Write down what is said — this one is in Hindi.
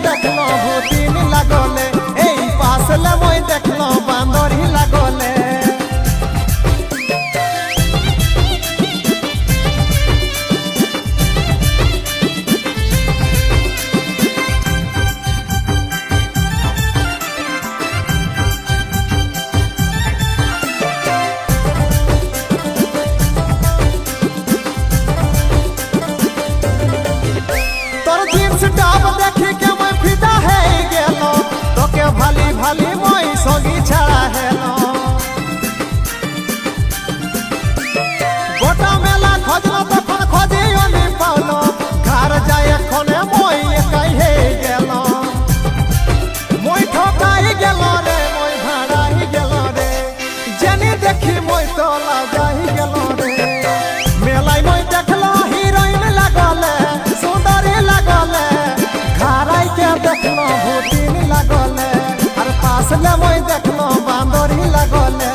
देखलो भूतिन लागले एई पासले मोई देखलो बांदर ही लागले डाब देखी के मैं फिदा है गेलो तो के भाली भाली मोई सोगी छड़ा हेलो गोटा मेला खोजलो तखन खोजियो नि पालो घर जाए खने मोई कहे गेलो मोई ठोकाई गेलो रे मोई भाड़ाई गेलो रे जनी देखी मोई तोला जाई गेलो रे मेलाई मोई देखलो हीरोइन लागले सुंदरी लागले देखलो भूतिन लागले और पास ले मोई देखलो बांदर ही लागले